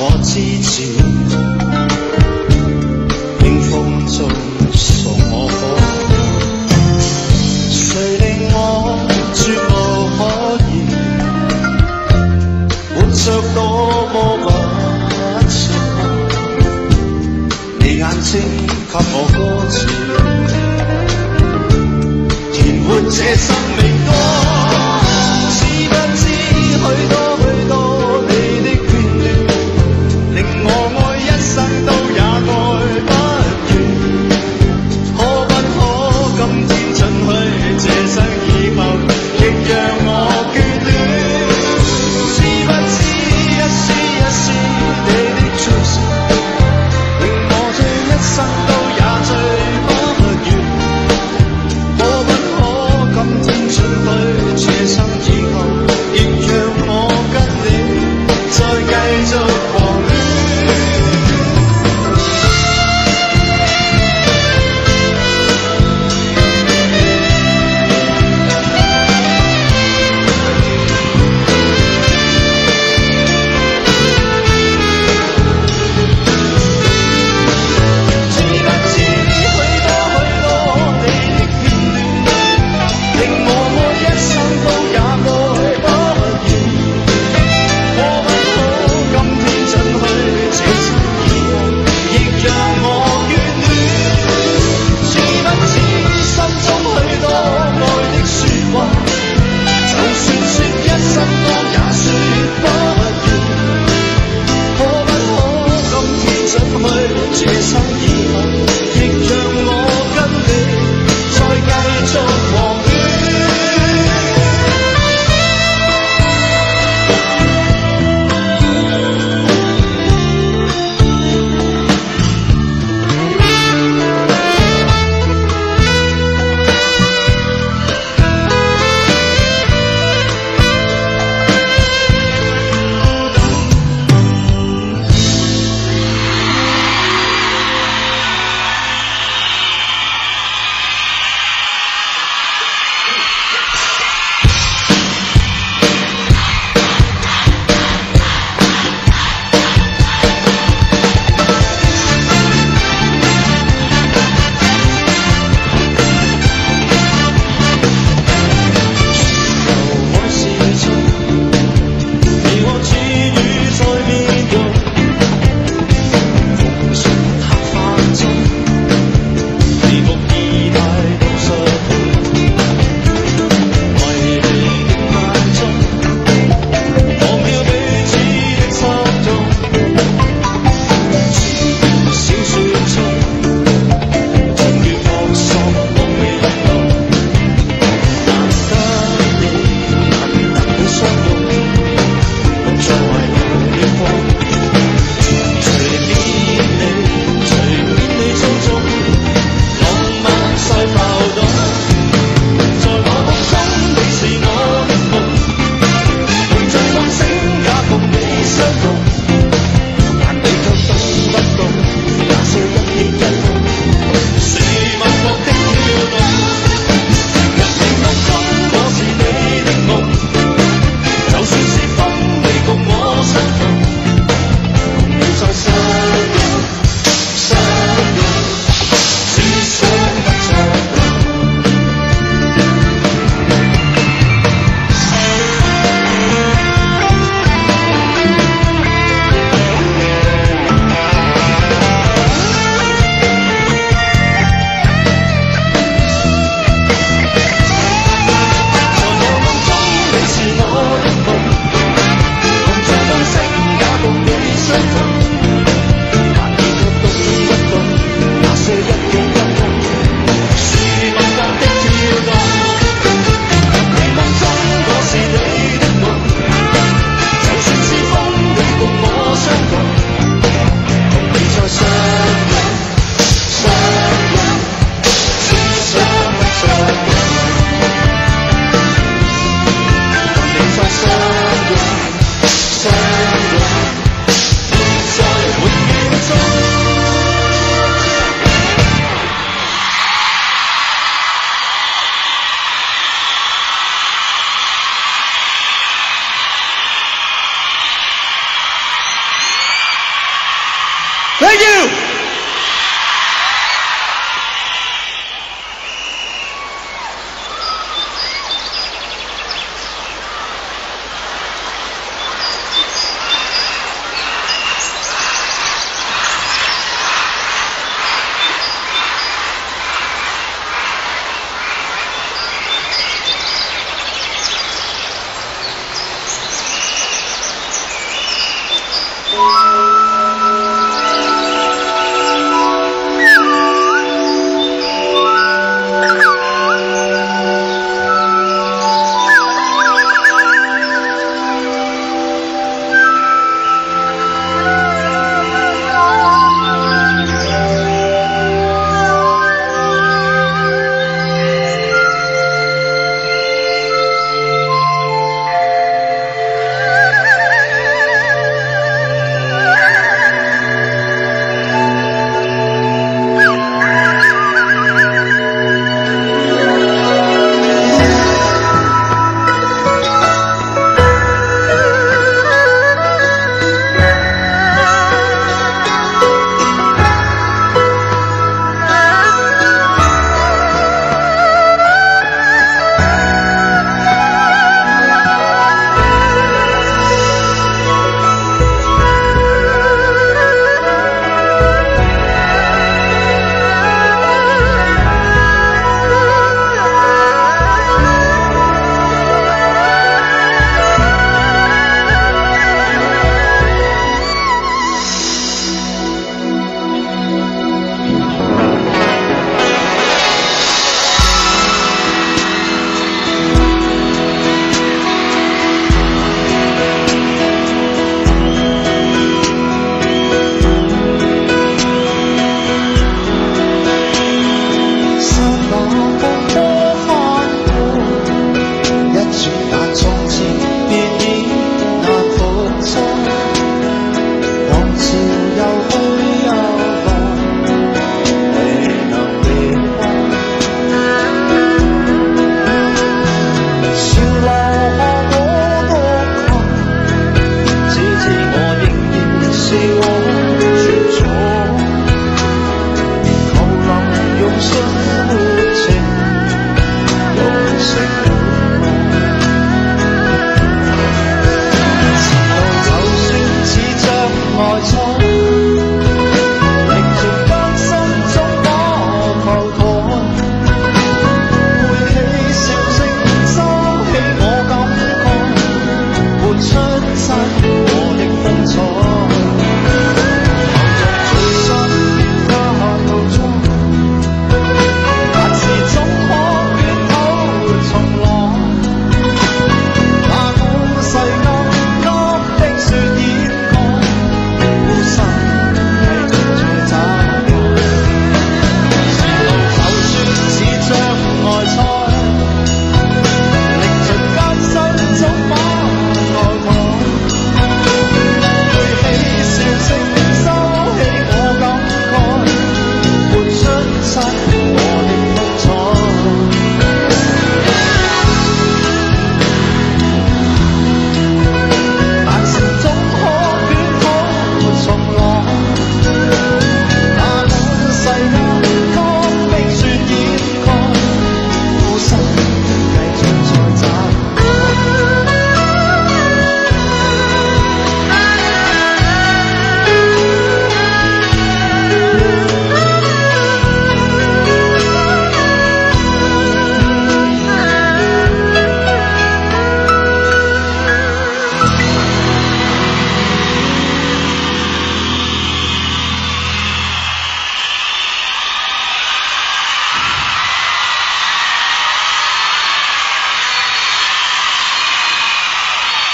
我支持，冰封中送我火，谁令我絕無可言，活着多麼不捨，你眼睛給我歌詞，填活這生命歌，知不知許多許多你的眷戀，令我愛一生都也愛不完，可不可今天准許這生以後亦讓我眷戀，知不知一絲一絲你的追憶，令我這一生都也追不完，可不可今天 Thank you。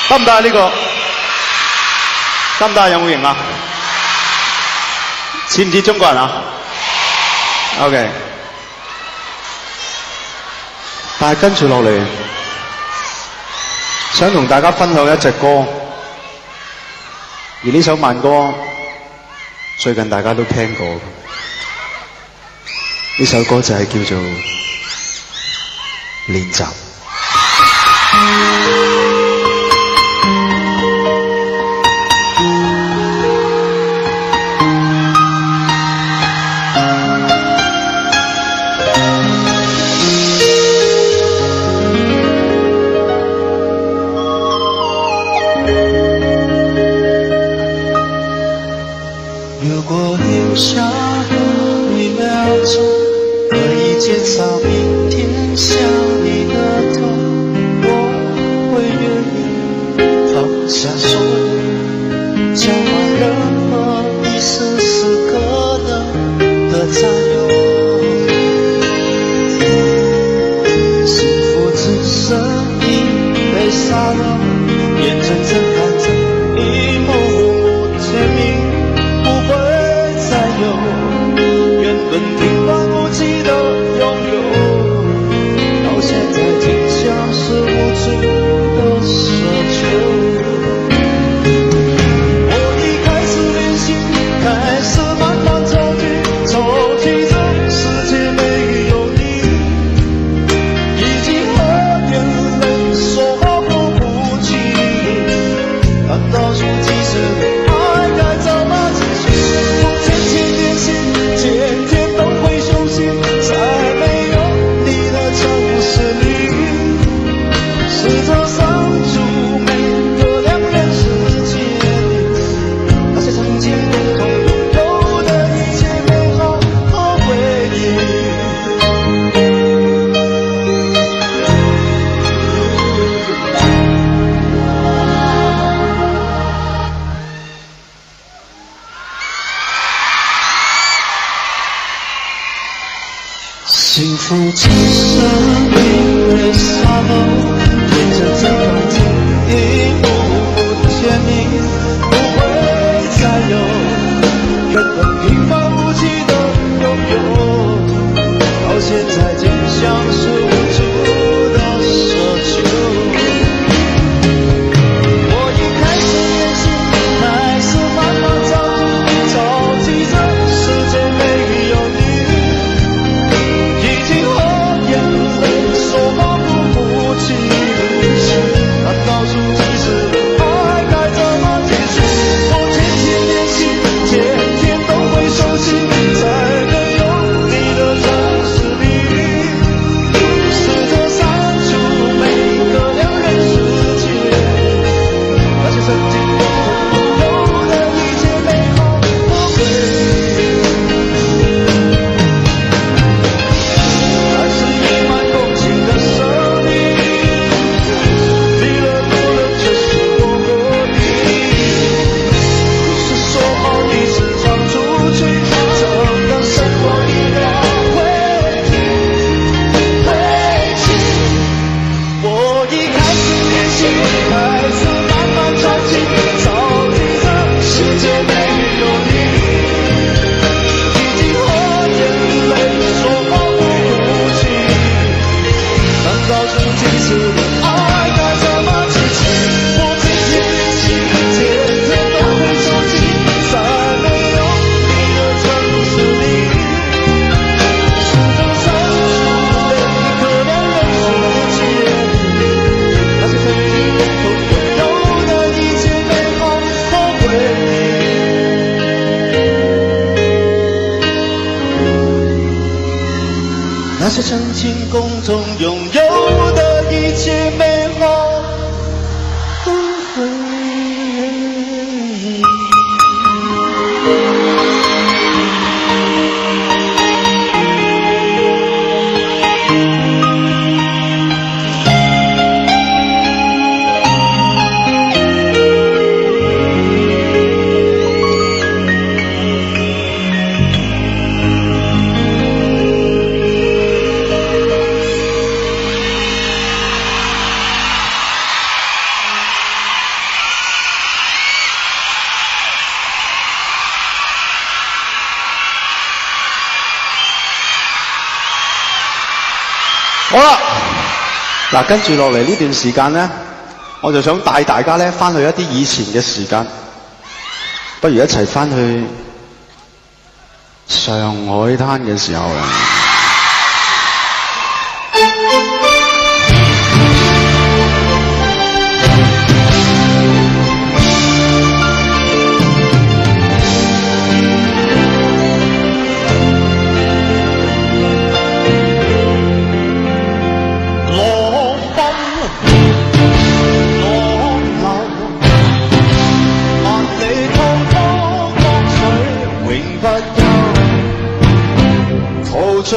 得唔得啊？呢個得唔得？有冇型啊？似唔似中國人啊 ？OK。但係跟住落嚟，想同大家分享一隻歌，而呢首慢歌最近大家都聽過。呢首歌就係叫做《練習》。下所有交换任何一丝丝可能的占有，幸福只剩一杯沙漏，眼睁睁看着一幕幕甜蜜不会再有，原本平凡无奇的拥有，到现在竟像是无助的奢求。我已开始练习，开始慢慢着急着世界没有你，已经和眼泪说好不弃，难道说其实爱该怎么继续？我天天练习，天天都会休息，在没有你的城市里，试着删除每个两人世界里那些曾经共同拥有的一切美好和回忆。幸福只剩一杯沙漏，眼睁睁看着一幕幕甜蜜不会再有，原本平凡无奇的拥有，到现在竟像是无助的奢求。我已开始练习，开始慢慢着急着世界没有你，已经和眼泪说好不弃，难道说其实爱该怎么继续？我天天练习，天天都会熟悉，在没有你的城市里，试着删除每个两人世界，那些曾经共同拥有的一切美好和回忆。还是溢满共情的生命，离了多了却是我和你，不是说好一直放出去，怎能胜过一秒回击？我已开始练习，开始慢慢着急着世界没有你，已经和眼泪说好不弃，难道说其实爱该怎么继续？我天天练习，天天都会熟悉，在没有你的城市里，试着删除每个两人世界里那些曾经共同拥有的一切美好和回忆。那些曾经共同拥有的一切美好和回忆。好啦，嗱，跟住落嚟呢段時間咧，我就想帶大家咧翻去一啲以前嘅時間，不如一齊翻去上海灘嘅時候啦。陶醉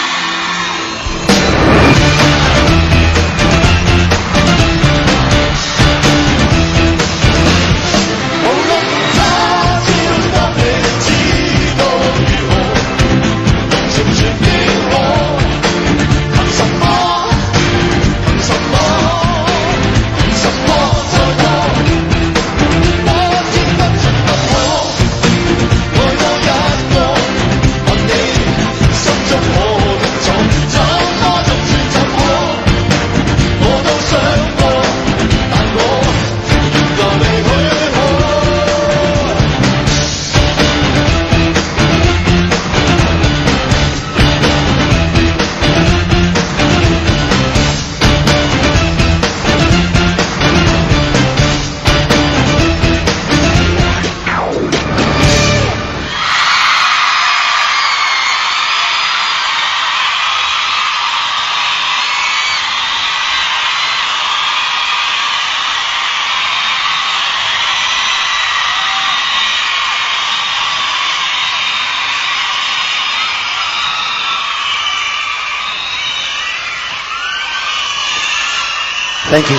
Thank you。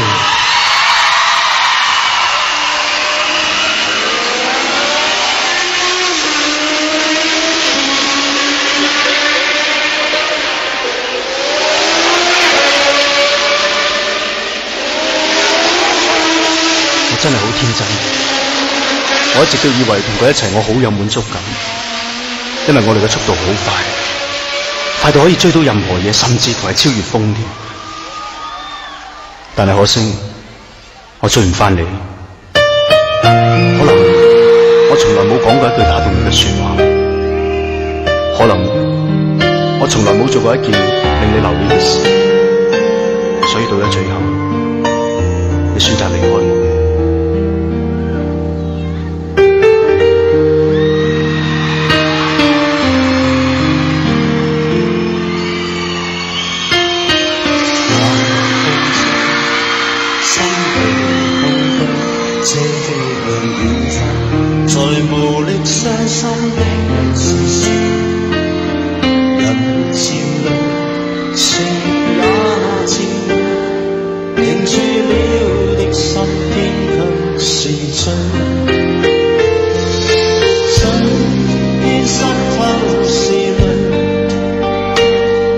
我真係好天真，我一直都以為同佢一齊我好有滿足感，因為我哋嘅速度好快，快到可以追到任何嘢，甚至乎係超越風添。但係可惜，我追唔返你。可能我從來冇講過一句打動你嘅說話，可能我從來冇做過一件令你留戀嘅事，所以到咗最後，你選擇離開我。在無力傷心的事說，人漸老，情也漸老，凝住了的心偏卻是醉，嘴邊濕透是淚，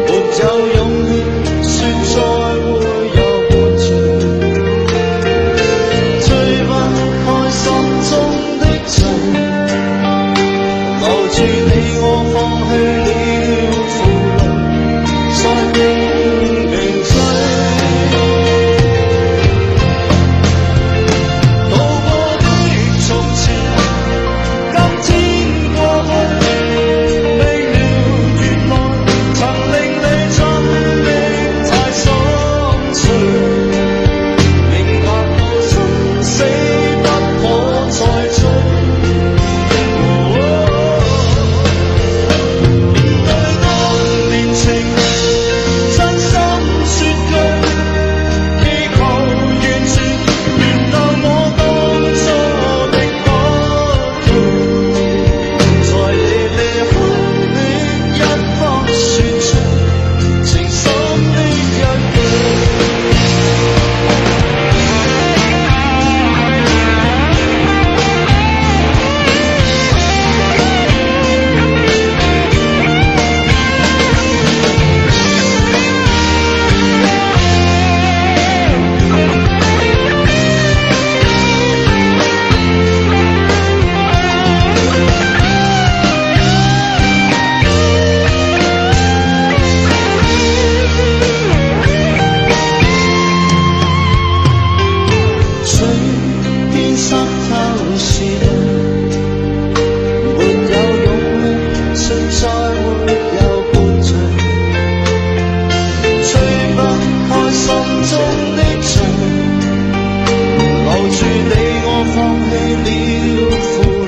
沒有勇氣說再會有伴隨，追不開心中留住你，我放棄了負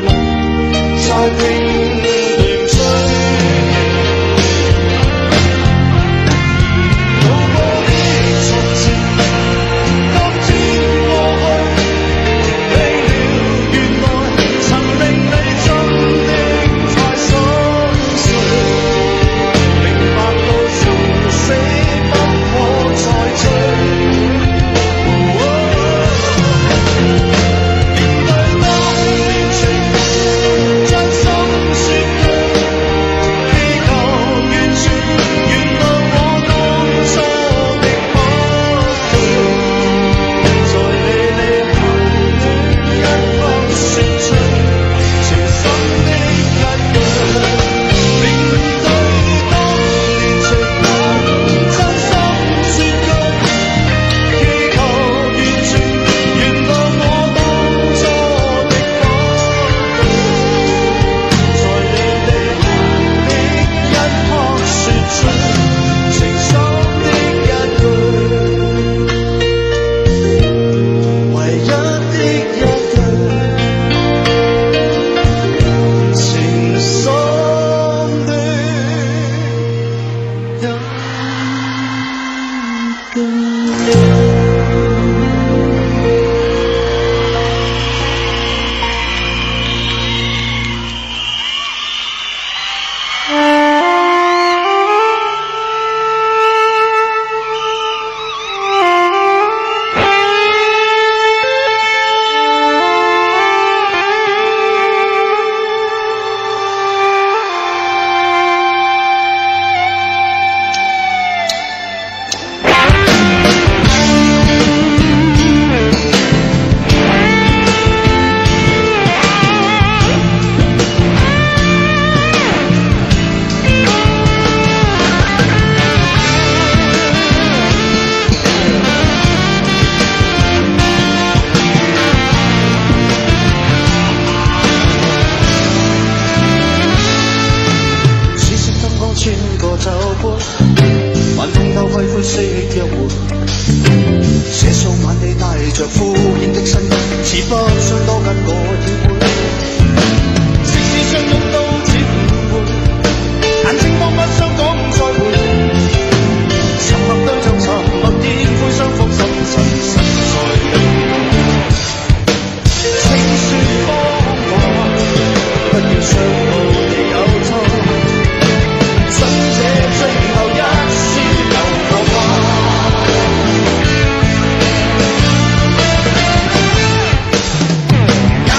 累，再拼命追。渡過的從前，今天過去，明了原來曾令你真的太心碎，明白到生死不可再追。伴，還碰到貴歡色約會。這數晚你帶着敷衍的身軀，似不想多跟我要會。即使相擁都只誤會，眼睛都不想講再會。沉默對着沉默，煙灰相逢，心神實在令情説謊話，不要傷到你有錯。信這最後一絲有火花。也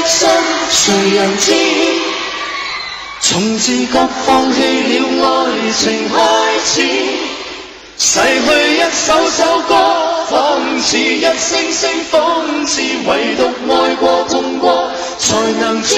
心，誰人知？從自覺放棄了愛情開始，逝去一首首歌，仿似一聲聲諷刺，唯獨愛過痛過才能知。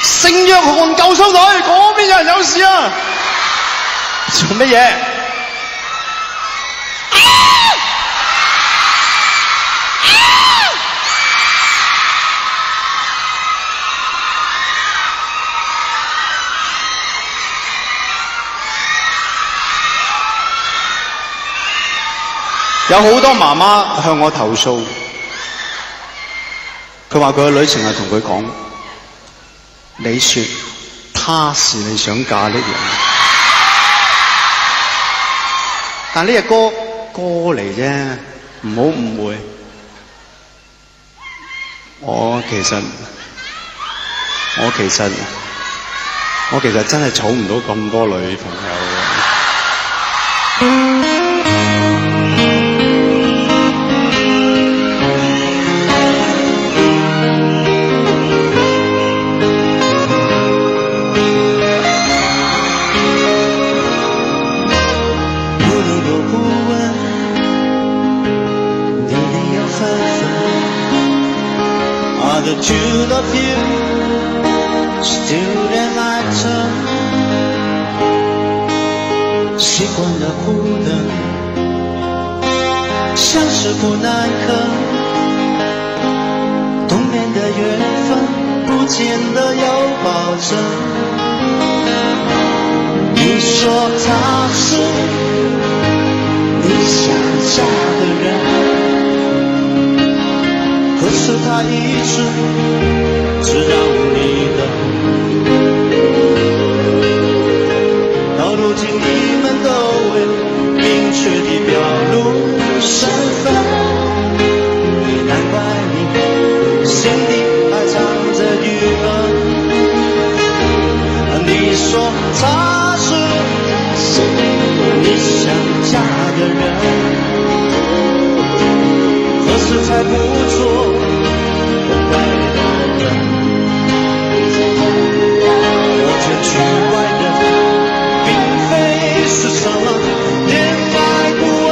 聖約翰救傷隊嗰邊有人有事啊！做乜嘢？有好多媽媽向我投訴，佢話佢個女成日同佢講。你說他是你想嫁的人，但呢隻歌嚟啫，唔好誤會。我其實真係儲唔到咁多女朋友嘅。Father to love you, still and lighter， 习惯了忽冷，像是不耐渴，冬眠的缘分不见得有保证。你说他是你想嫁的人，可是他一直只让你等。到如今你们都未明确地表露身份，也难怪你心底还藏着郁闷。你说他是你想嫁的人，何时才不做等待的人？我这局外人并非是什么恋爱顾问，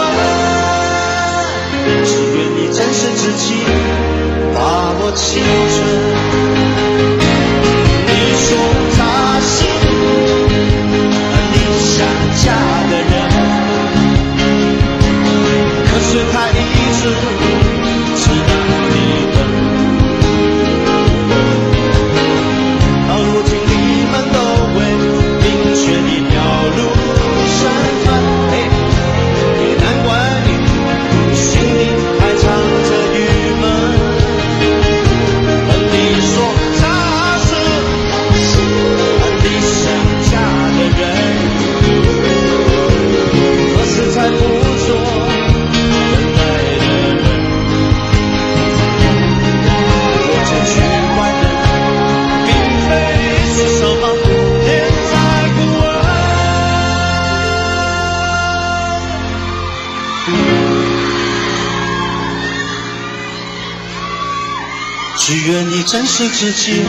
只愿你真实自己，把握青春。你说他是你想嫁的人，可是他一直只让你等。到如今你们都未明确地表露身份，也难怪你心里还藏着郁闷。你说他是你想嫁的人，何时才不做等待的人？我这局外人并非是什么恋爱顾问，只愿你珍惜自己，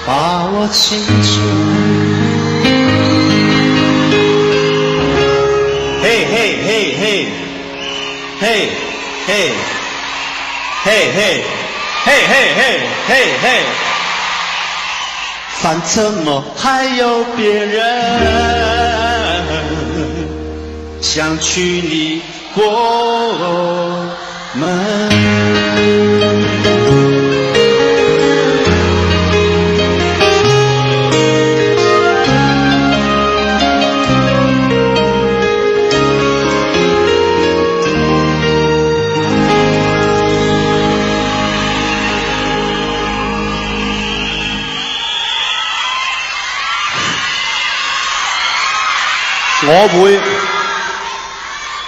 把握青春。嘿嘿嘿嘿，嘿嘿嘿嘿嘿嘿嘿嘿嘿，反正我还有别人想娶你过门。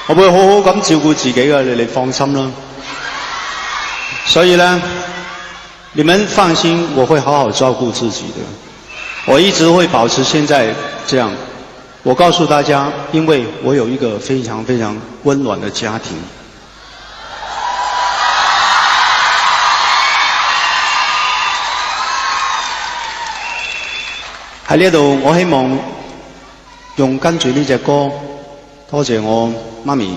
我會好好咁照顧自己嘅，你哋放心啦。所以呢，你們放心，我會好好照顧自己的。我一直會保持現在這樣。我告訴大家，因為我有一個非常非常溫暖的家庭。喺呢度，我希望用跟住呢隻歌，多謝我媽咪。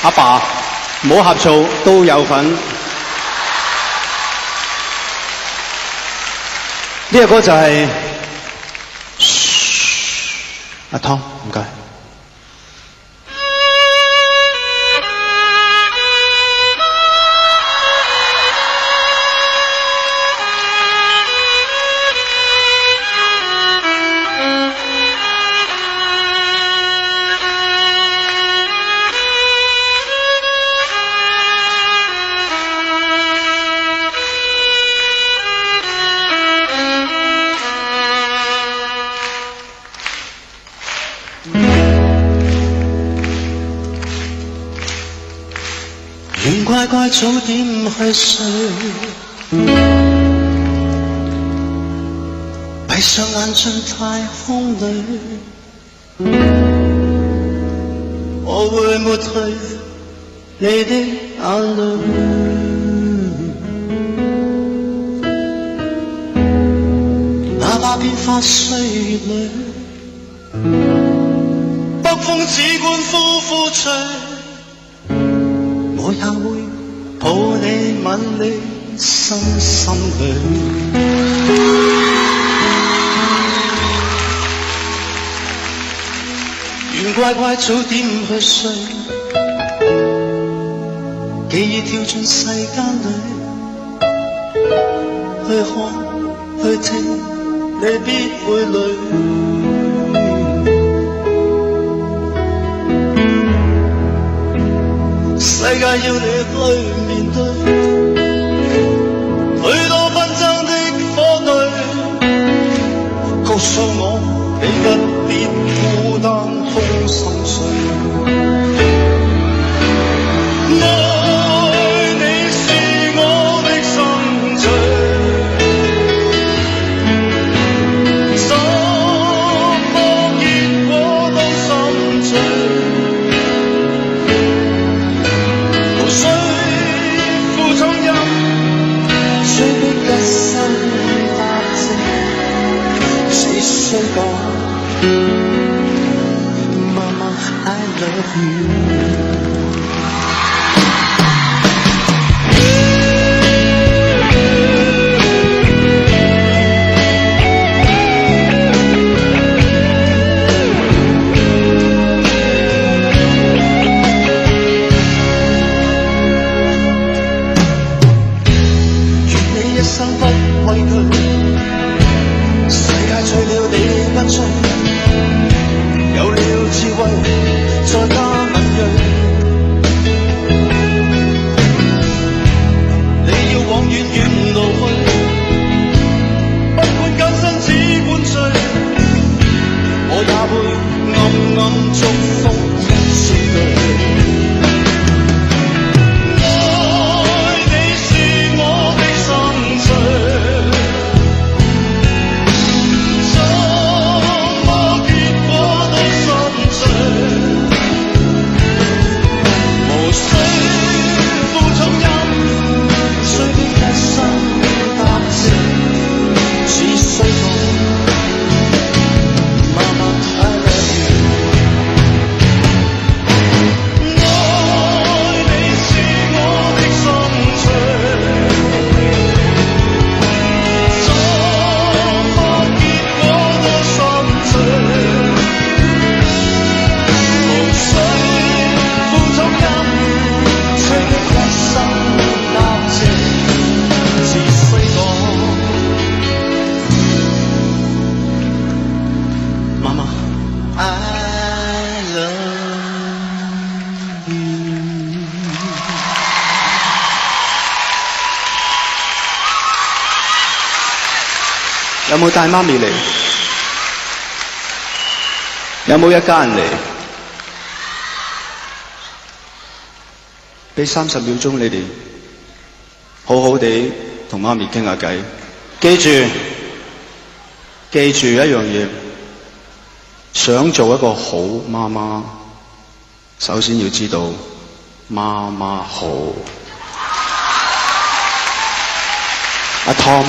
阿爸冇呷醋都有份。呢個歌就係、阿湯，唔該。願乖乖早點去睡，閉上眼進太空裏，我會抹去你的眼淚。哪怕變化歲月裏，北風只管呼呼吹，我也會抱你吻你心心裏。願乖乖早點去睡，記憶跳進世間裏，去看去聽，你必會累。世界要你去面對許多紛爭的火堆，告訴我你不必孤單空心碎。愛你是我的心醉，什麼結果都心醉。需負重任，需逼一生答謝，只需講媽媽 I love you。有了智慧，再加敏鋭。你要往遠遠路去，不管艱辛，只管追。我也會暗暗祝福一千句。愛你是我的心醉。有冇帶媽咪嚟？有冇一家人嚟？俾30秒鐘你哋好好地同媽咪傾下偈。記住一樣嘢，想做一個好媽媽，首先要知道媽媽好。阿 Tom。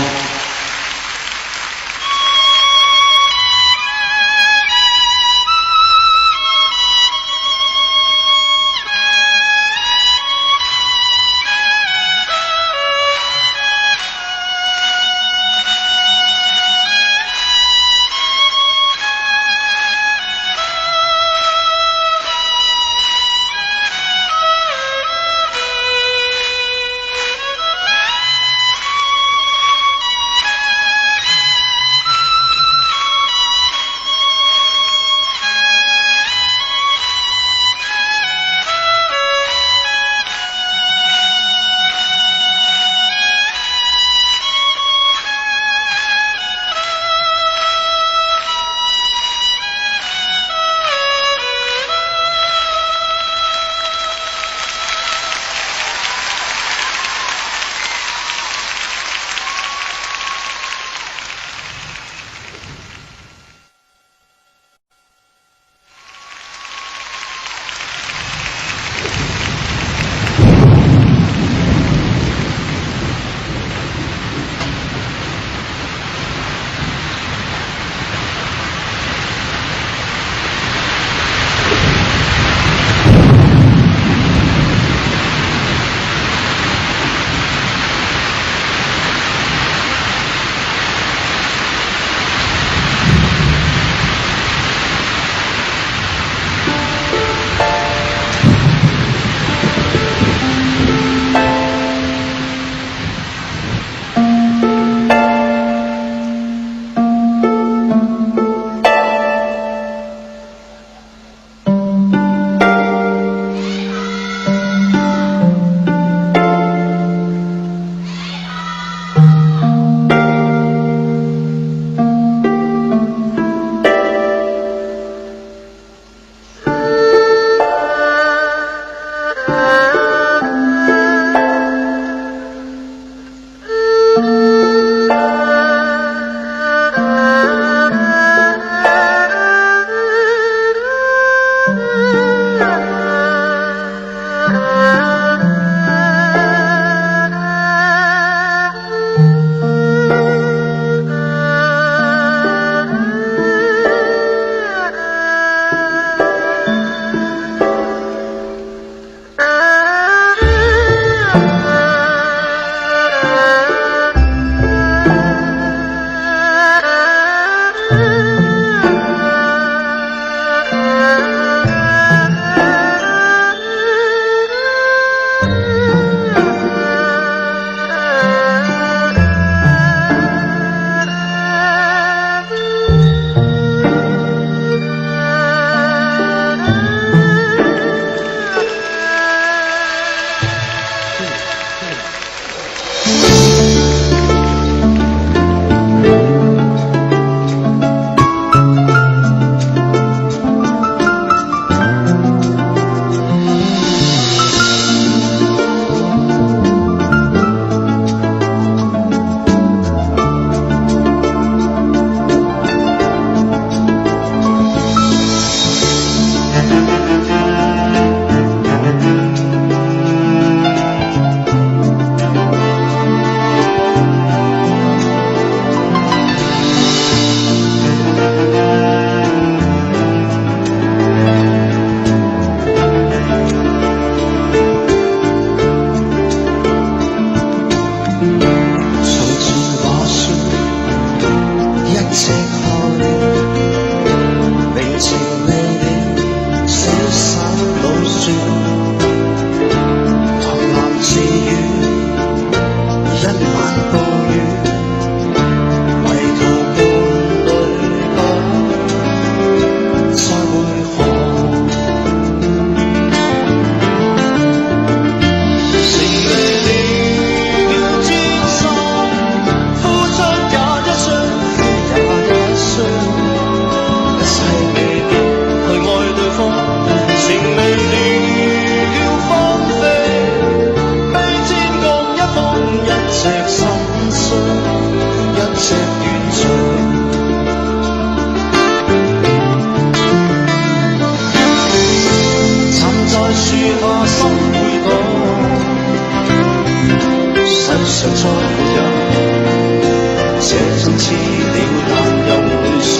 這種資料難有回想。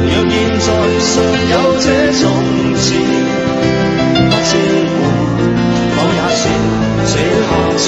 若現在尚有這種字，不知會否也是這下場。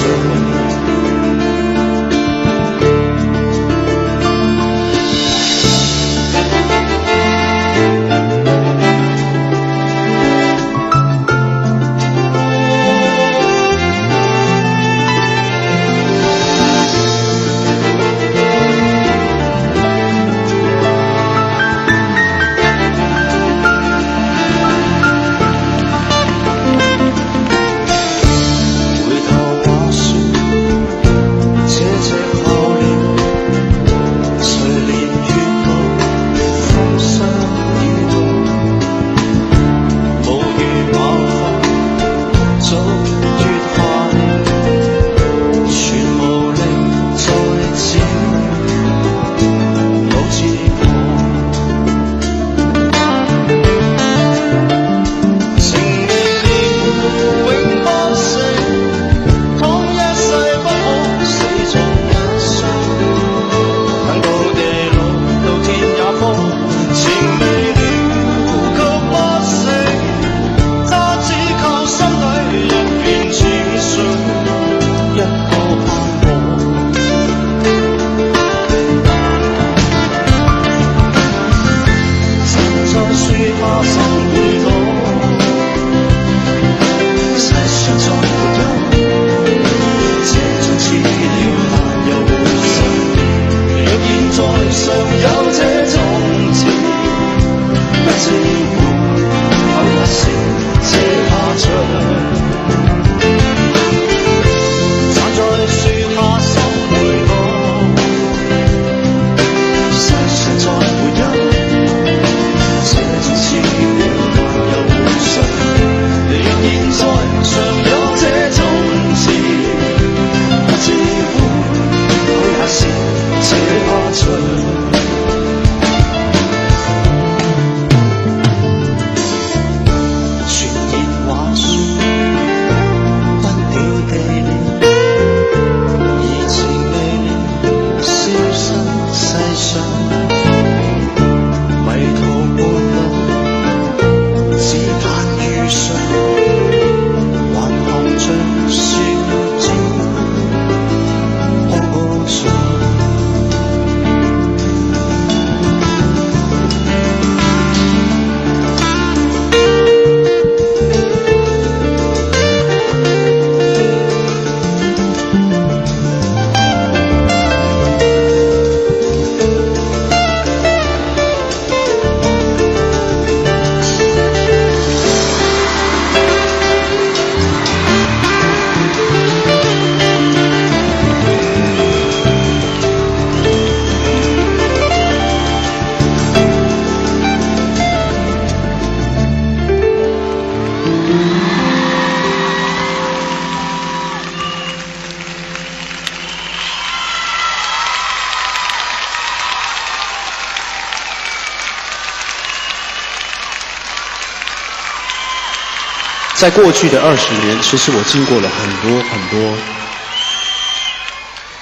在过去的20年，其实我经过了很多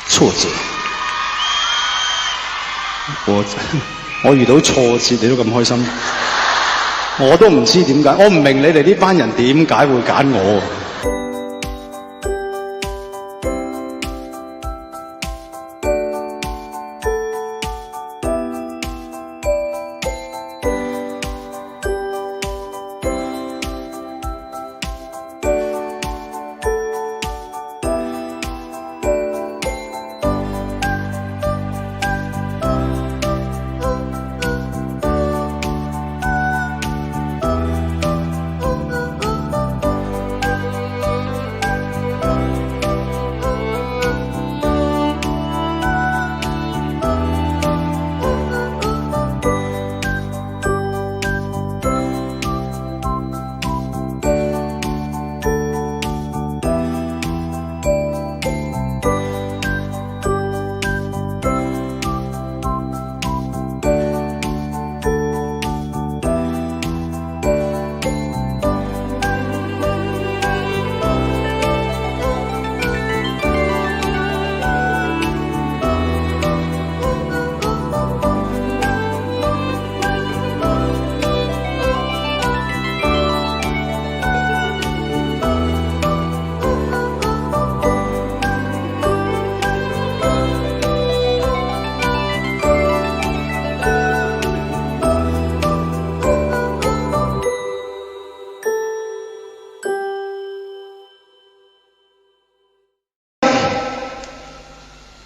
挫折。我遇到挫折，你都咁開心，我都唔知點解，我唔明你哋呢班人點解會揀我。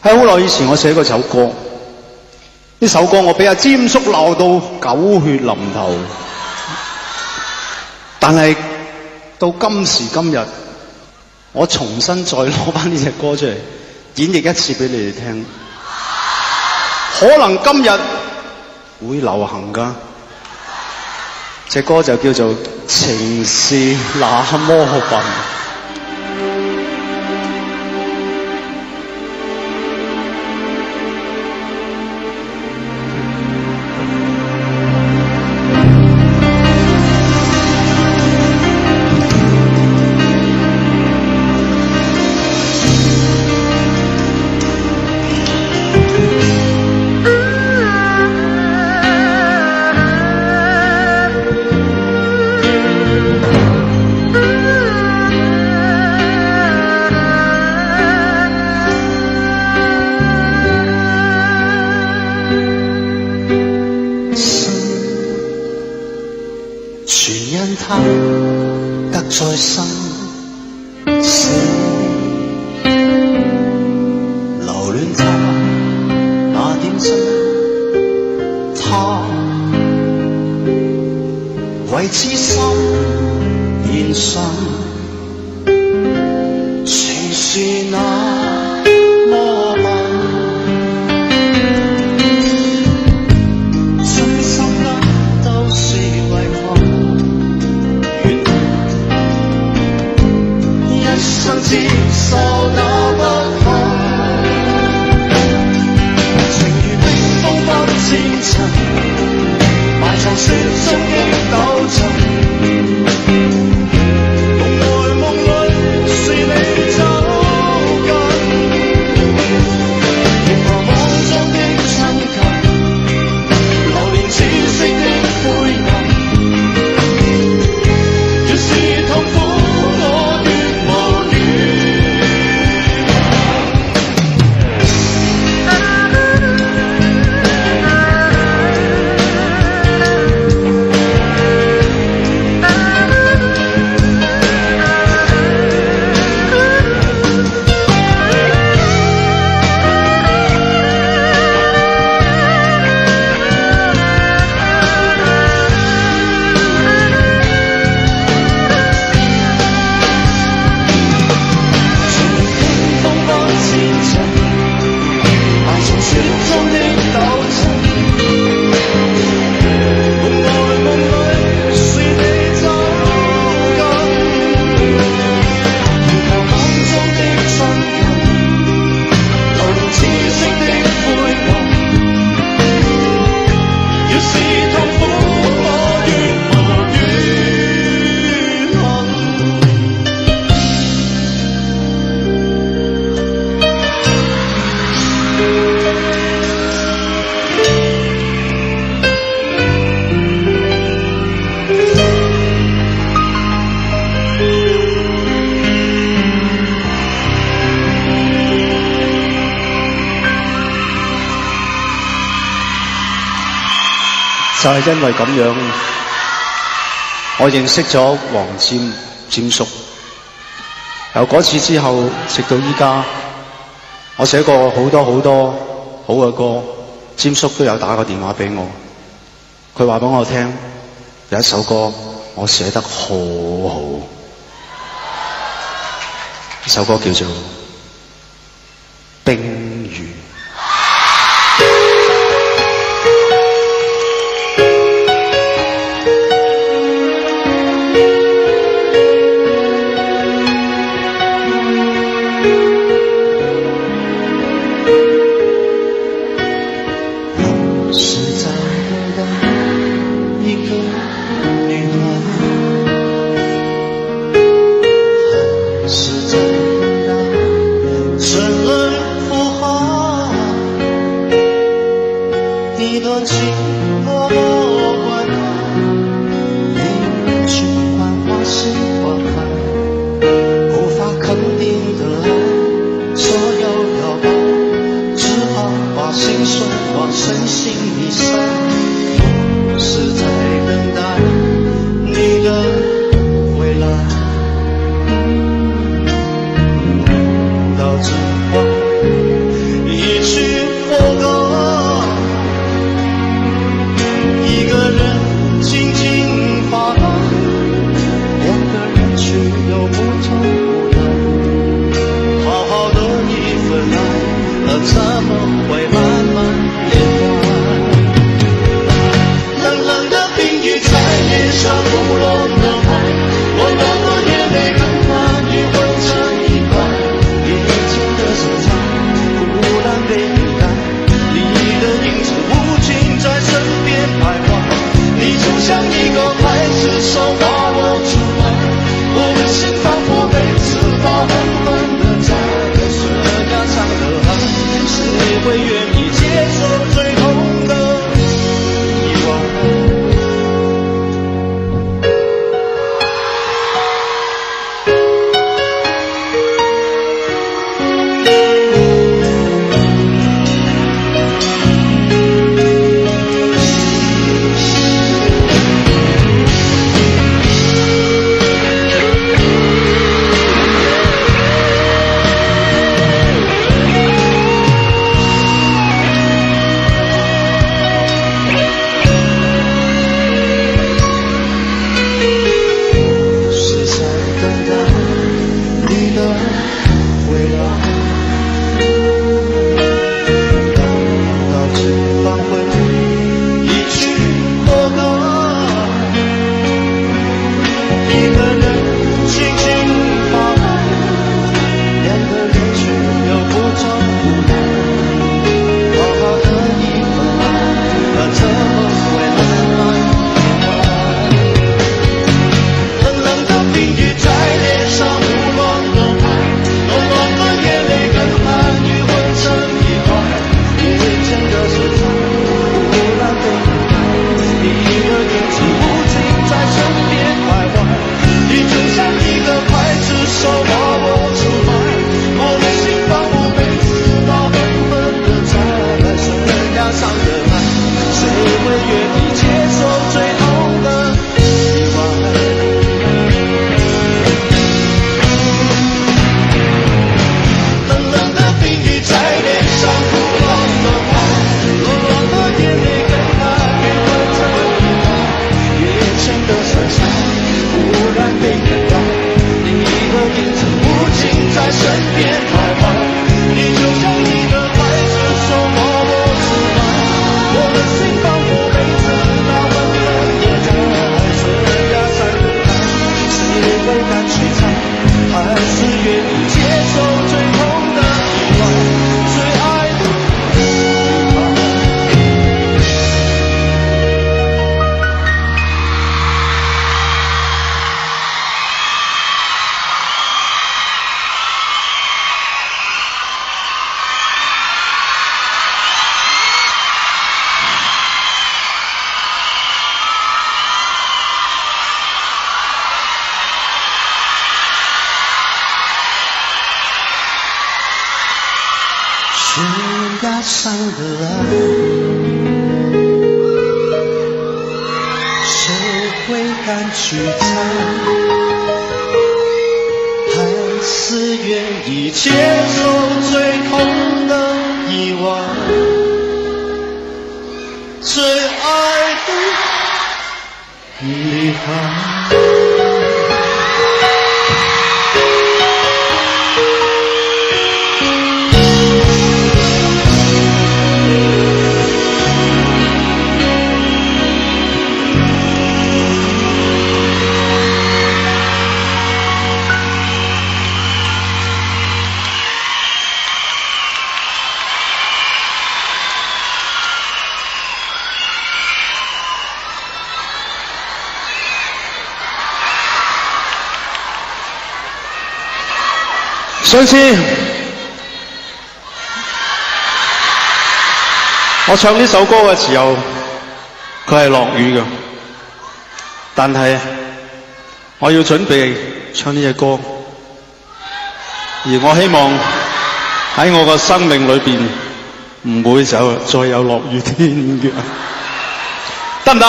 喺好耐以前，我寫過首歌，呢首歌我俾阿詹叔鬧到狗血淋頭，但係到今時今日，我重新再攞翻呢隻歌出嚟演繹一次俾你哋聽，可能今日會流行㗎。隻歌就叫做《情是那麼笨》。他得在生死，留戀他那點真，他為痴心獻身，情是那麼笨，真心得都是為狂。接受那不幸，情如冰封不千塵，埋藏雪中的抖震。夢來夢裏是你走近，凝望網中的親近，流連紫色的灰暗。越是痛苦，我越無語。就係因為咁樣，我認識咗黃霑叔。由嗰次之後，直到依家，我寫過好多好多好嘅歌，霑叔都有打過電話俾我。佢話俾我聽，有一首歌我寫得好好，呢首歌叫做《冰雨》。谁会愿意接受最后的意外？冷冷的冰雨在脸上胡乱的拍，落落的眼泪跟它变换成遗憾。眼前的色彩忽然被掩盖，你的影子无尽在身边徘徊。你就像一个刽子手默默吃饭，我的心仿佛被刺那温冷的在悬崖在流淌，谁会敢去猜，还是愿意接受最痛的意外，最爱的遗憾。悬崖上的爱，谁会敢去猜？还是愿意接受最痛的意外，最爱的遗憾。上次我唱呢首歌嘅時候，佢係落雨嘅，但係我要準備唱呢隻歌，而我希望喺我嘅生命裏邊唔會再有落雨天嘅，得唔得？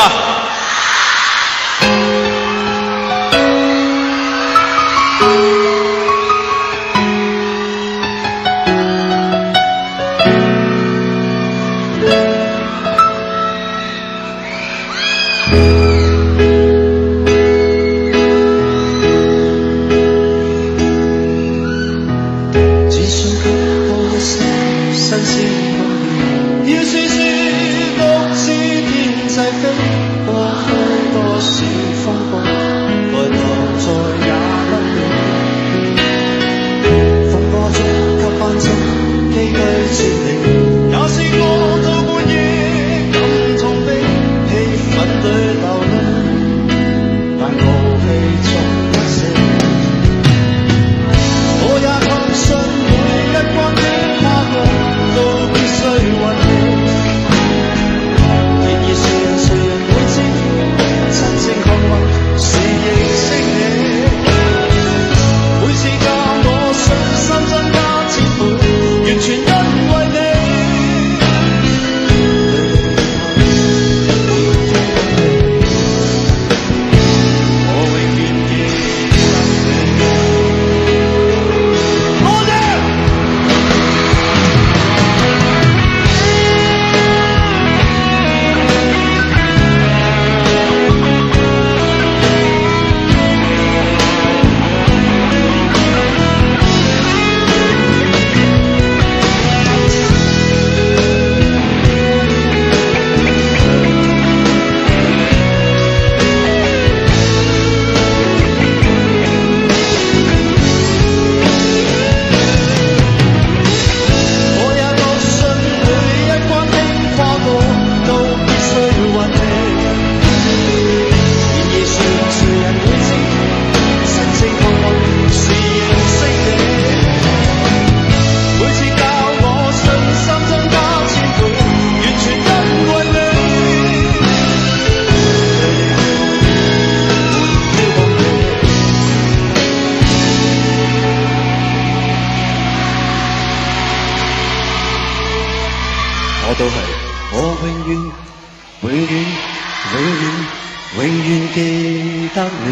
我都係，我永遠永遠永遠永遠記得你。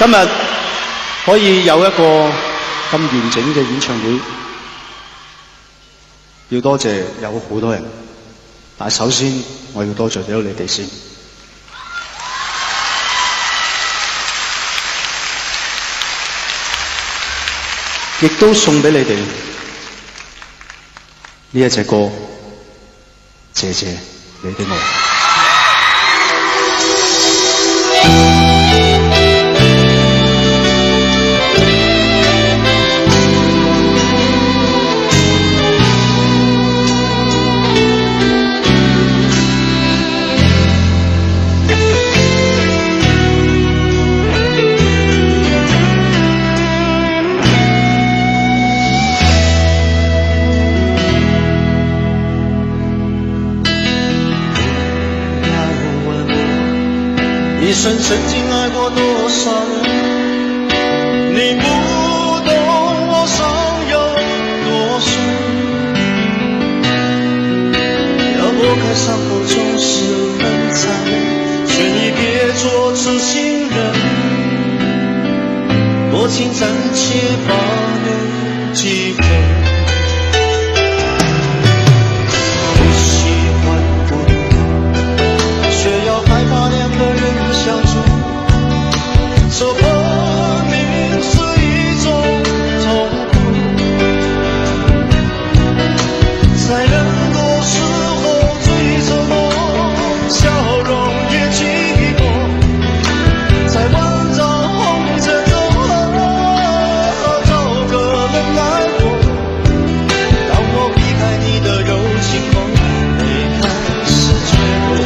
今日可以有一個咁完整嘅演唱會，要多謝有好多人，但係首先我要多謝咗你哋先，亦都送俾你哋呢一隻歌，謝謝你的愛。一生曾经爱过多少人，你不懂我伤有多深。要拨开伤口总是很残忍，劝你别做痴心人，多情暂且把你记恨。不喜欢孤独，却要害怕两个人相处，这分明是一种痛苦。在人多时候最折磨，笑容也寂寞。在万丈红尘中找个人来过。当我避开你的柔情后，你开始觉得。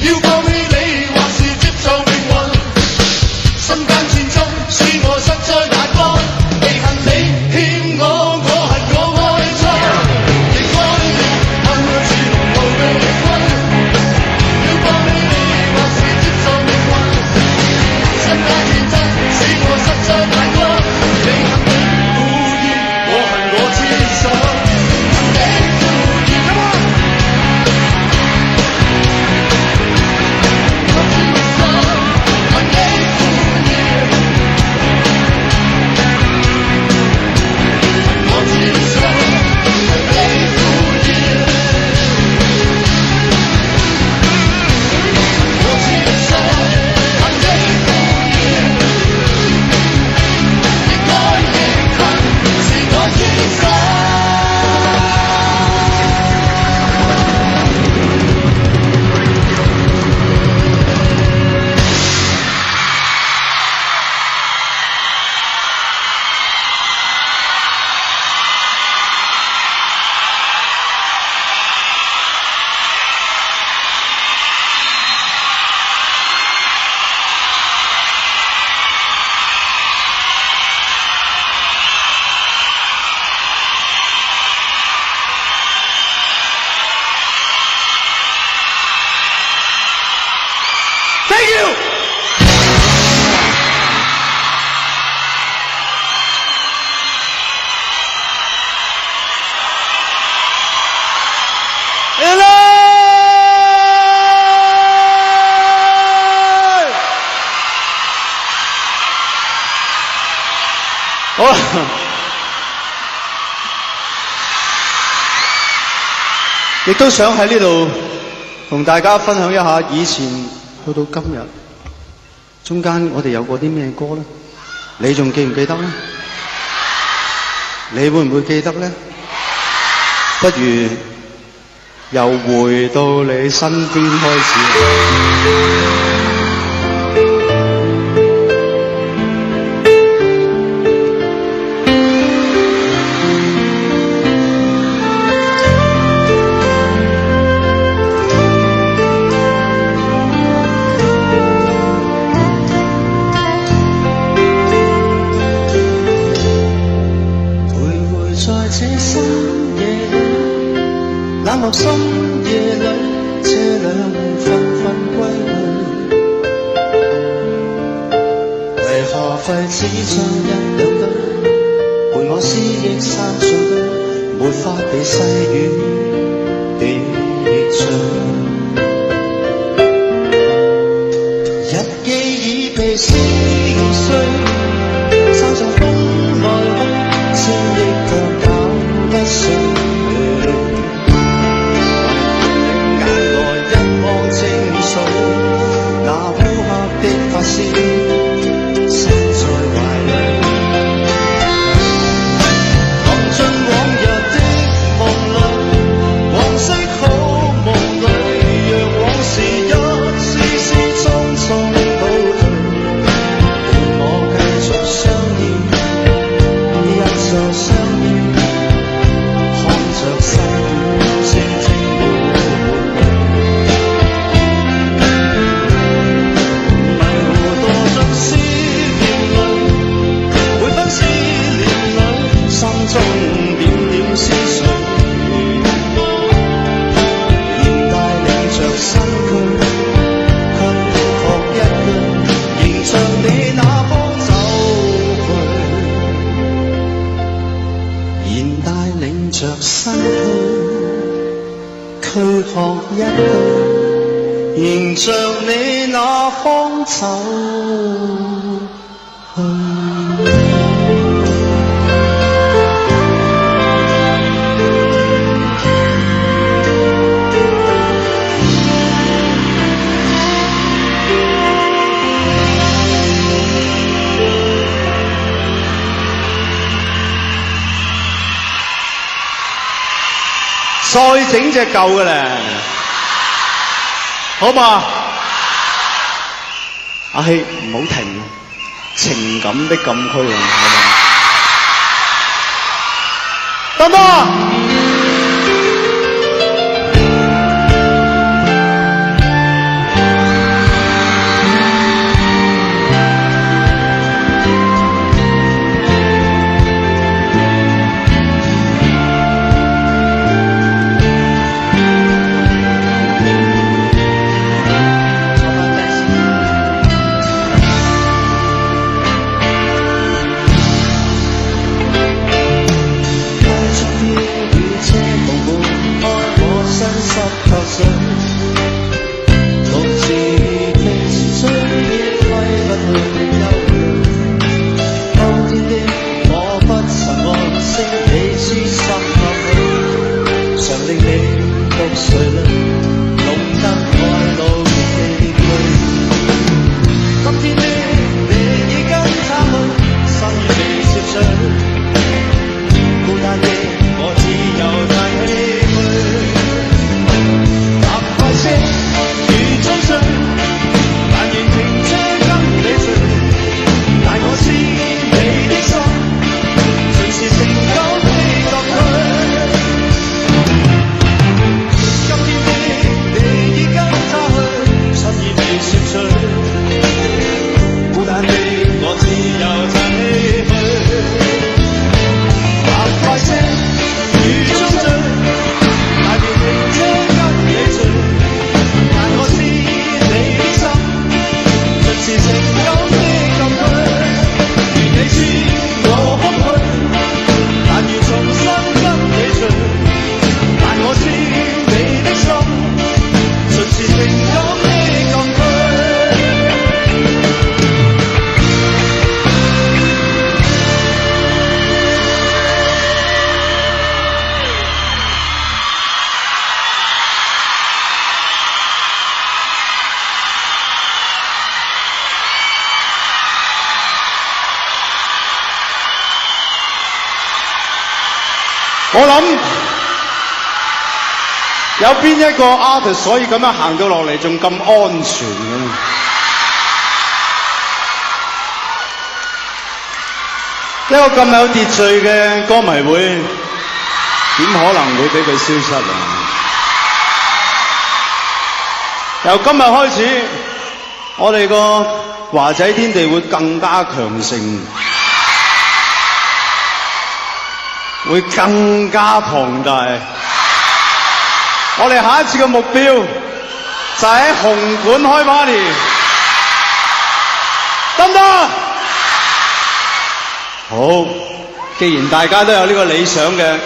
要放棄你，還是接受命運？心間戰爭使我失在眼光，遺恨你欠我，我恨我愛錯，亦愛你，恨我是濃霧嘅離婚。要放棄你，還是接受命運？心間戰爭使我失在眼光，你恨你故意，我恨我痴心。Thank you. Hello. 好啦，亦都想喺呢度同大家分享一下以前去到今日，中間我哋有過啲咩歌咧？你仲記唔記得咧？你會唔會記得咧？不如由回到你身邊開始。冷漠深夜裏，車輛紛紛歸去，為何廢紙將一兩堆，伴我思憶山上堆，沒法被細雨點綴。日記已被撕碎，山上風來去，千億腳搞不碎。那烏黑的髮絲生在懷裏，蕩進往日的夢裏，黃色好夢裏，讓往事一絲絲匆匆倒退，伴我繼續相依，一再相依，看着細雨靜靜抹去。心中點點思緒，現帶領着身軀，卻學一句，迎着你那方走去。現帶領着身軀，卻學一句，迎着你那方走去。再整隻舊嘅咧，好嘛？阿希唔好停，情感的禁區啊，好嘛？得唔得啊？我諗有邊一個 artist 可以咁樣行到落嚟仲咁安全嘅呢？一個咁有秩序嘅歌迷會，點可能會俾佢消失啊？由今日開始，我哋個華仔天地會更加強盛，會更加龐大。我哋下一次嘅目標就喺紅館開 party， 得唔得？好，既然大家都有呢個理想嘅，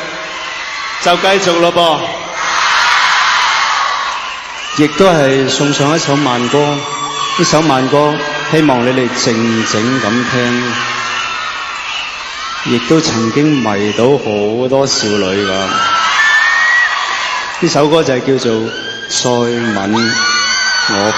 就繼續咯噃。亦都係送上一首慢歌，呢首慢歌希望你哋靜靜咁聽，亦都曾經迷到好多少女㗎。呢首歌就係叫做《再吻我吧》。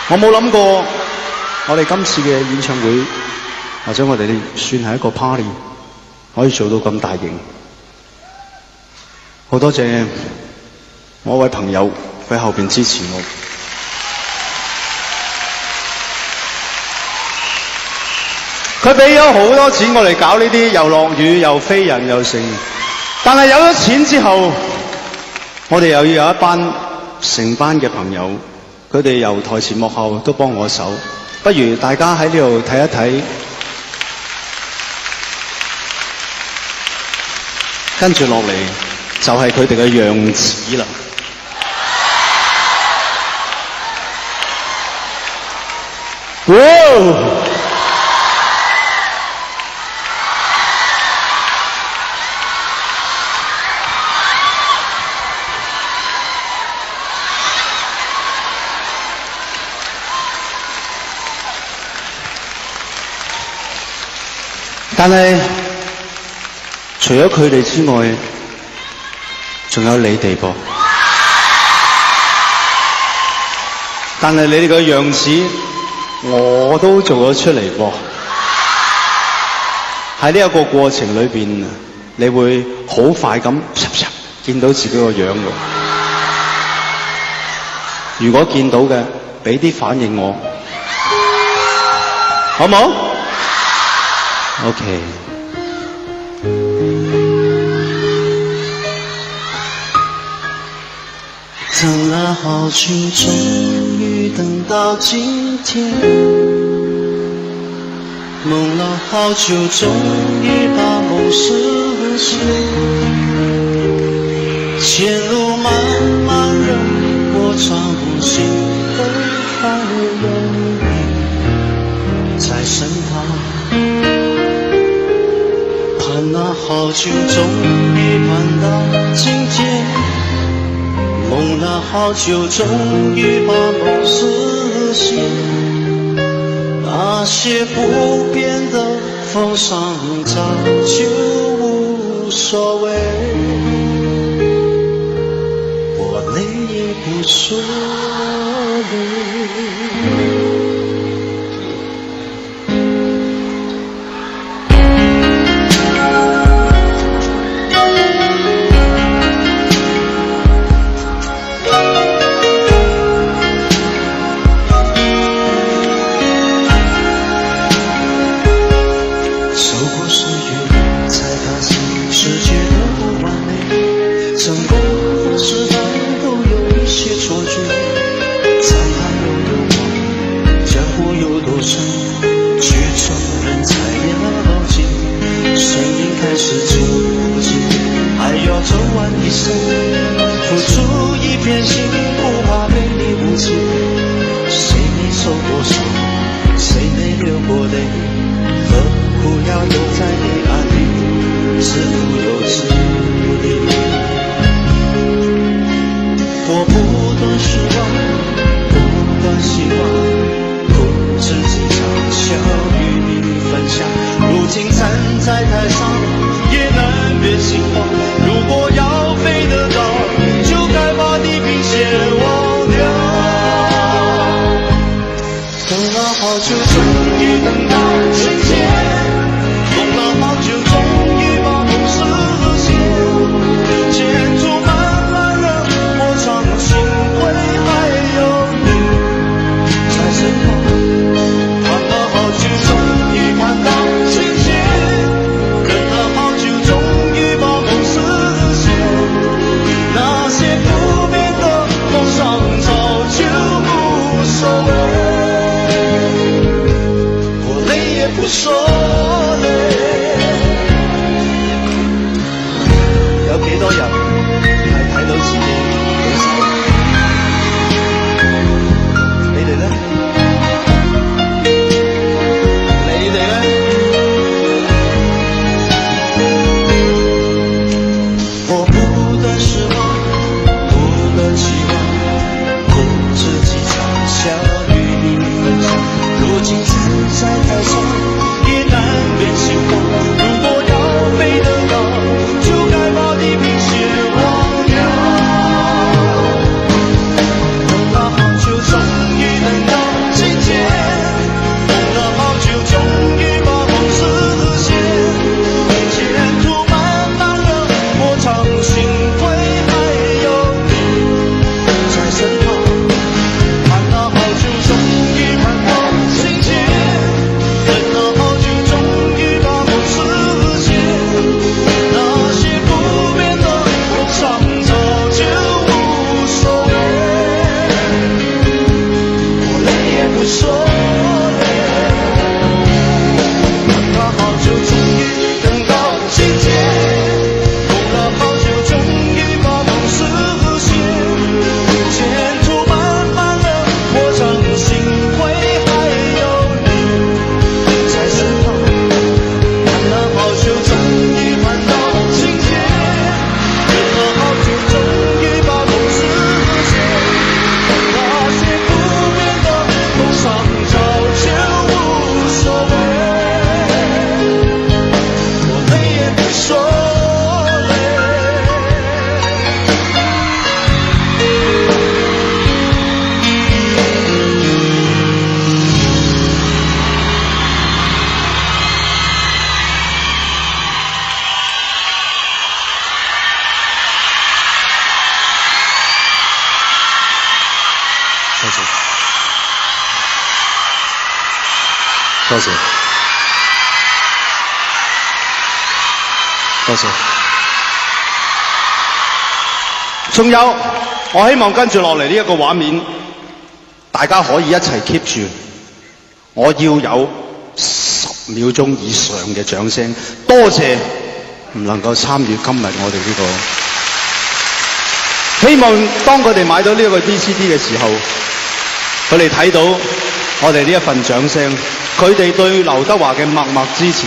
我冇諗過，我哋今次嘅演唱會，或者我哋算係一個 party， 可以做到咁大型。好多謝我一位朋友，佢喺後邊支持我。佢俾咗好多錢我嚟搞呢啲，又落雨又飛人又成。但係有咗錢之後，我哋又要有一班成班嘅朋友。佢哋由台前幕後都幫我手，不如大家喺呢度睇一睇跟住落嚟就係佢哋嘅樣子啦。哇！但係除咗佢哋之外，仲有你哋噃。但係你哋嘅樣子，我都做咗出嚟噃。喺呢一個過程裏邊，你會好快咁見到自己個樣嘅。如果見到嘅，俾啲反應我，好冇？OK。等了好久，终于等到今天。梦了好久，终于把梦实现。前路漫漫人，我闯心都还有你在身旁。盼了好久，终于盼到今天。梦了好久，终于把梦实现。那些不变的风霜早就无所谓，我累也不说累。付出一片心，不怕被你误解。谁没受过伤，谁没流过泪？何苦要留在黑暗里，自苦又自怜？我不断失望，不断希望，苦自己嘲笑与你分享。如今站在台上，也难免心慌。如果要飞得高，就该把地平线忘掉。等了好久，终于等到今天。梦了好久，终于把梦实现。前途漫漫人，我常心会还有你在身旁。盼了好久，终于盼到今天。等了好久，终于把梦实多謝，多謝，多謝。仲有，我希望跟住落嚟呢一個畫面，大家可以一齊 keep 住。我要有10秒鐘以上嘅掌聲。多謝唔能夠參與今日我哋呢個。希望當佢哋買到呢一個 VCD 嘅時候，佢哋睇到我哋呢一份掌聲，佢哋對劉德華嘅默默支持。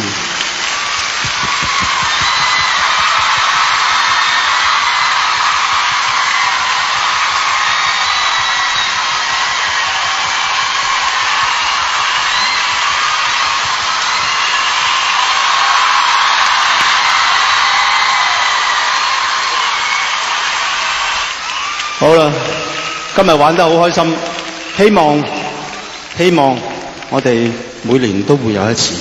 好啦，今日玩得好開心，希望我哋每年都會有一次，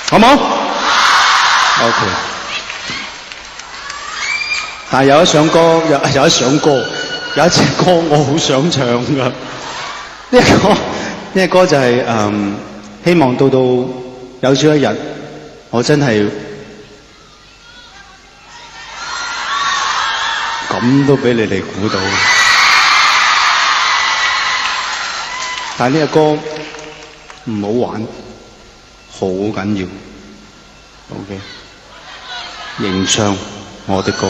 好冇 ？OK。但係有一隻歌我好想唱㗎。呢個歌就係希望到有朝一日，我真係。咁都俾你哋估到，但係呢個歌唔好玩，好緊要。OK， 吟唱我的歌。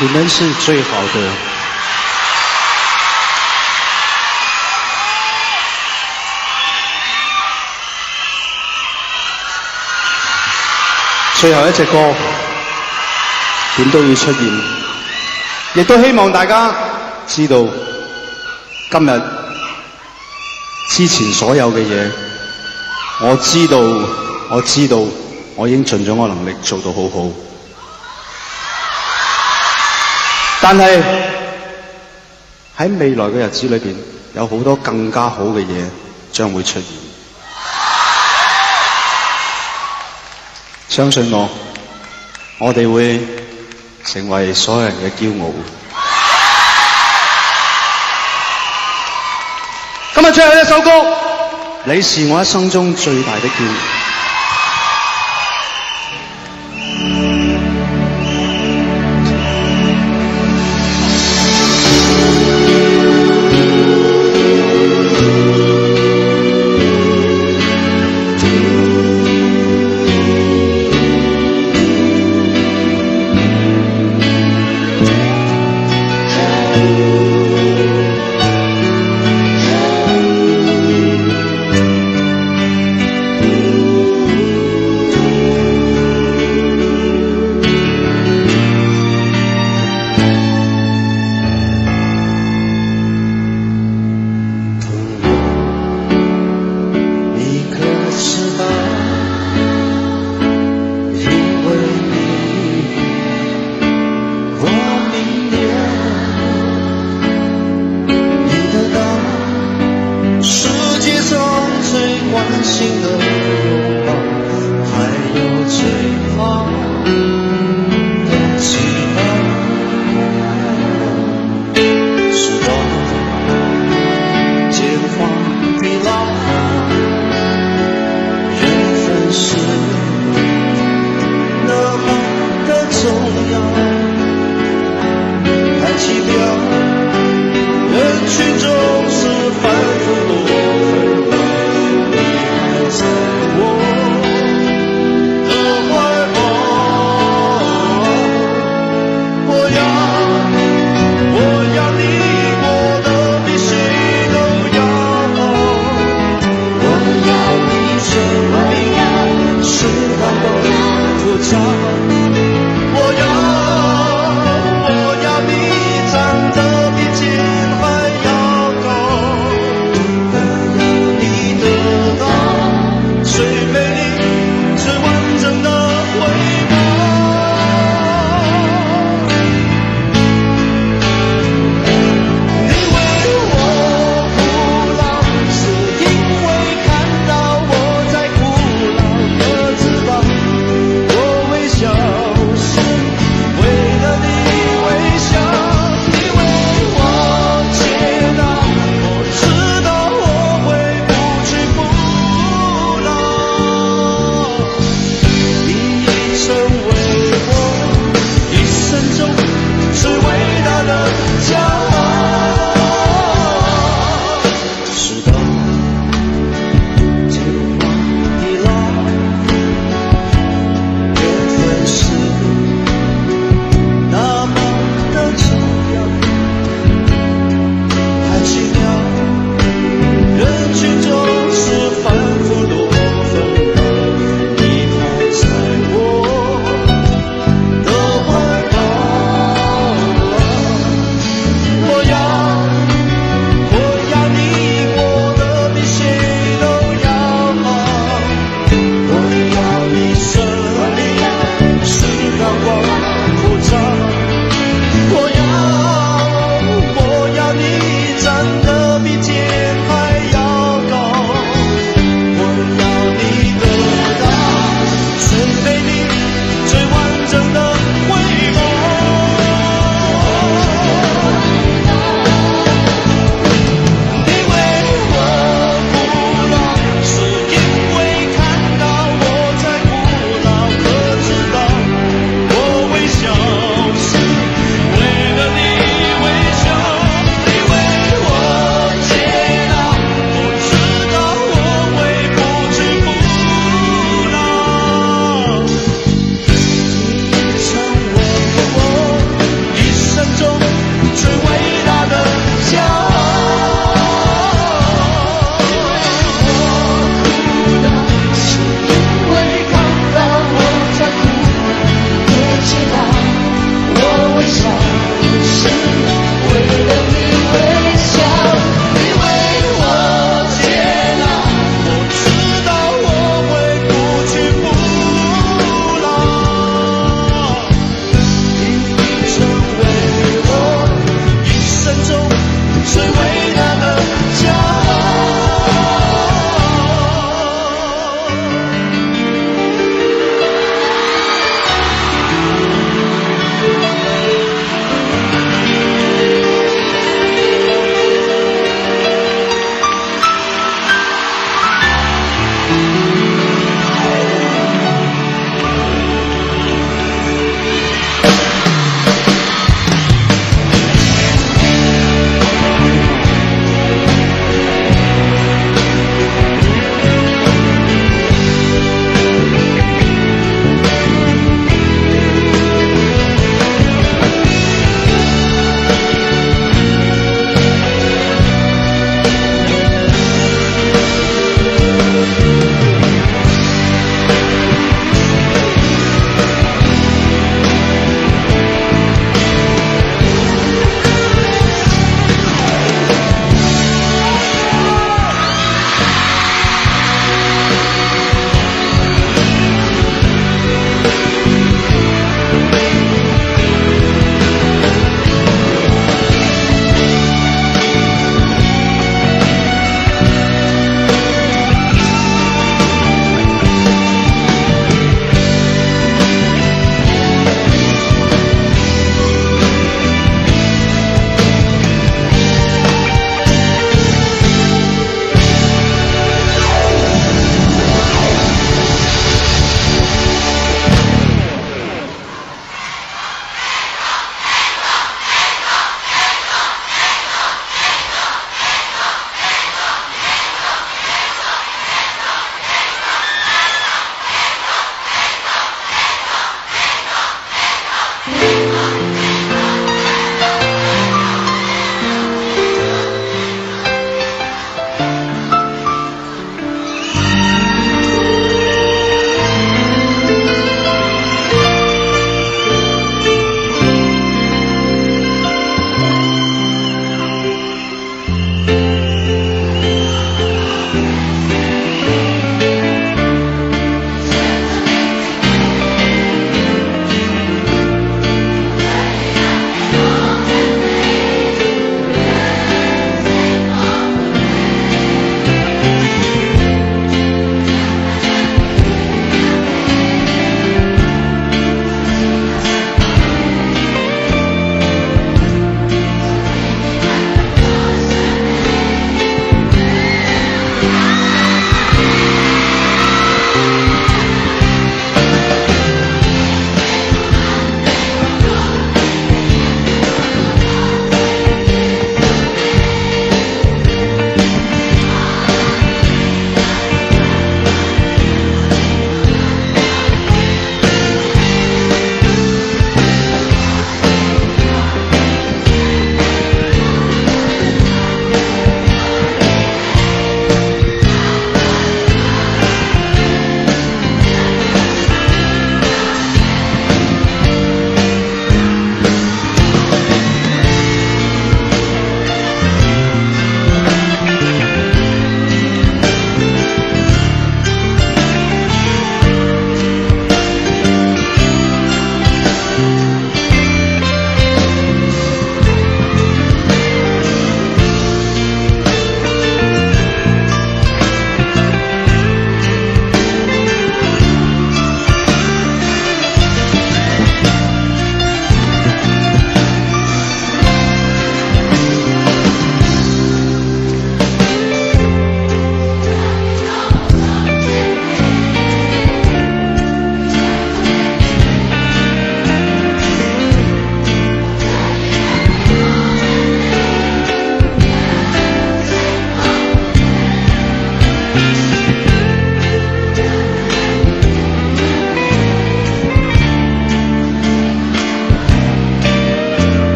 你們是最好的。最後一隻歌點都要出現，亦都希望大家知道今日之前所有嘅嘢，我知道我已經盡咗我能力做到好好。但係喺未來嘅日子裏邊，有好多更加好嘅嘢將會出現。相信我哋會成為所有人嘅驕傲。今日最後一首歌，你是我一生中最大的驕傲。